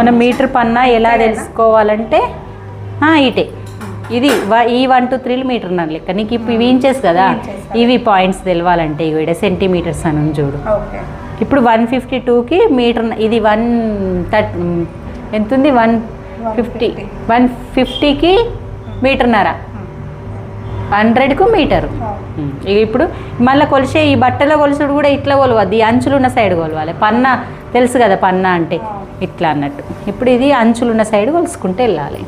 మనం మీటర్ పన్నా ఎలా తెలుసుకోవాలంటే ఇటే ఇది ఈ 1 to 3 మీటర్ లెక్క నీకు ఇప్పుడు ఇవి ఇంచెస్ కదా, ఇవి పాయింట్స్ తెలవాలంటే ఇవి సెంటీమీటర్స్ అని చూడు. ఇప్పుడు 152కి మీటర్, ఇది 130 ఎంత ఉంది, 150కి మీటర్న్నర, 100కు మీటరు. ఇప్పుడు మళ్ళీ కొలిసే ఈ బట్టల కొలుసుడు కూడా ఇట్లా కొలవద్దు, ఈ అంచులున్న సైడ్ కొలవాలి. పన్నా తెలుసు కదా, పన్నా అంటే ఇట్లా అన్నట్టు. ఇప్పుడు ఇది అంచులున్న సైడ్ కొలుసుకుంటే వెళ్ళాలి.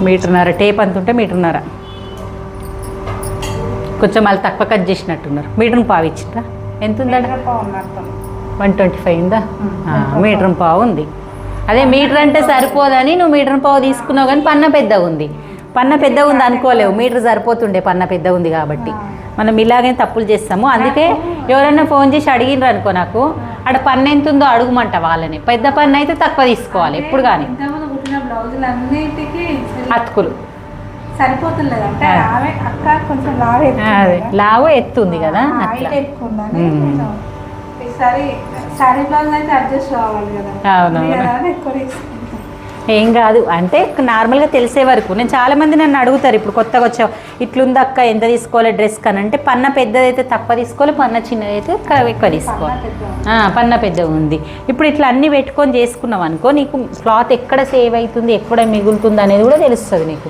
మీటర్న్నర టేప్ అంత ఉంటే మీటర్న్నర, కొంచెం మళ్ళీ తక్కువ కట్ చేసినట్టున్నారు. మీటర్ పావు ఇచ్చిరా, ఎంత ఉందా, 125 ఉందా, మీటర్ పావు ఉంది. అదే మీటర్ అంటే సరిపోదని నువ్వు మీటర్ పావు తీసుకున్నావు, కానీ పన్న పెద్దగా ఉంది. పన్న పెద్దగా ఉంది అనుకోలేవు, మీటర్ సరిపోతుండే, పన్న పెద్దగా ఉంది కాబట్టి. మనం ఇలాగే తప్పులు చేస్తాము. అందుకే ఎవరైనా ఫోన్ చేసి అడిగినారు అనుకో, నాకు ఆడ పన్ను ఎంత ఉందో అడుగుమంట వాళ్ళని. పెద్ద పన్ను అయితే తక్కువ తీసుకోవాలి ఎప్పుడు కానీ. అతుకులు లావు ఎత్తుంది కదా, అట్లా. అవునవును, ఏం కాదు. అంటే నార్మల్గా తెలిసే వరకు నేను చాలామంది నన్ను అడుగుతారు, ఇప్పుడు కొత్తగా వచ్చావు ఇట్లుంది అక్క ఎంత తీసుకోవాలి డ్రెస్ కని అంటే, పన్న పెద్దదైతే తక్కువ తీసుకోవాలి, పన్న చిన్నదైతే ఎక్కువ తీసుకోవాలి. పన్న పెద్దగా ఉంది. ఇప్పుడు ఇట్లా అన్నీ పెట్టుకొని చేసుకున్నావు అనుకో, నీకు క్లాత్ ఎక్కడ సేవ్ అవుతుంది, ఎక్కడ మిగులుతుంది అనేది కూడా తెలుస్తుంది నీకు.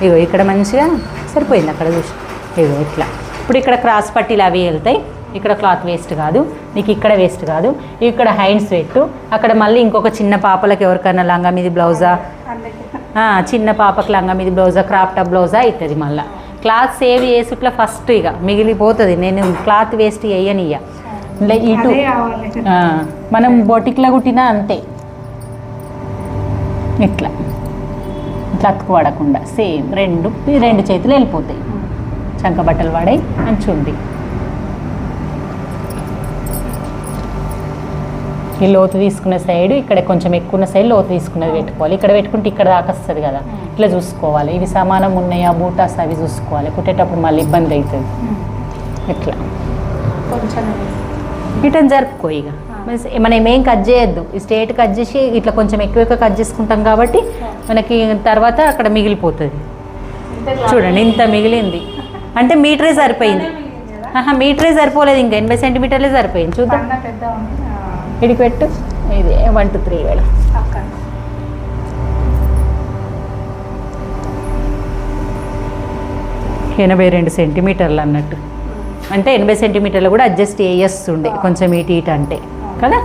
ఇగో ఇక్కడ మంచిగా సరిపోయింది, అక్కడ చూసి ఇగో ఇట్లా. ఇప్పుడు ఇక్కడ క్రాస్ పట్టీలు అవి వెళ్తాయి, ఇక్కడ క్లాత్ వేస్ట్ కాదు నీకు, ఇక్కడ వేస్ట్ కాదు. ఇక్కడ హ్యాండ్స్ పెట్టు, అక్కడ మళ్ళీ ఇంకొక చిన్న పాపలకి ఎవరికైనా లంగా మీది బ్లౌజా, చిన్న పాపకి లంగా మీది బ్లౌజా, క్రాప్ టాప్ బ్లౌజా అవుతుంది. మళ్ళీ క్లాత్ సేవ్ చేసి ఇట్లా ఫస్ట్ ఇక మిగిలిపోతుంది. నేను క్లాత్ వేస్ట్ వేయనియ్య. ఇటు మనం బొటిక్లో కుట్టినా అంతే, ఇట్లా ఇట్లా అతుకు పడకుండా సేమ్ రెండు చేతులు వెళ్ళిపోతాయి. చంక బట్టలు వాడాయి మంచిగుంది. ఈ లోతు తీసుకున్న సైడ్ ఇక్కడ కొంచెం ఎక్కువ సైడ్ లోతు తీసుకున్నది పెట్టుకోవాలి. ఇక్కడ పెట్టుకుంటే ఇక్కడ దాకా వస్తుంది కదా, ఇట్లా చూసుకోవాలి. ఇవి సమానం ఉన్నాయా బూటాస్ అవి చూసుకోవాలి. కుట్టేటప్పుడు మళ్ళీ ఇబ్బంది అవుతుంది. ఇట్లా రిటర్న్ జరుపుకో. ఇక మనం ఏం కట్ చేయొద్దు, స్ట్రేట్ కట్ చేసి ఇట్లా కొంచెం ఎక్కువ కట్ చేసుకుంటాం కాబట్టి మనకి తర్వాత అక్కడ మిగిలిపోతుంది. చూడండి ఇంత మిగిలింది అంటే మీటరే సరిపోయింది. మీటరే సరిపోలేదు, ఇంకా 80 సెంటీమీటర్లే సరిపోయింది. చూద్దాం, ఇడికి పెట్టు. ఇది 1 to 3 వేళ 82 సెంటీమీటర్లు అన్నట్టు. అంటే 80 సెంటీమీటర్లు కూడా అడ్జస్ట్ చేస్తుండే కొంచెం ఇటు అంటే కదా.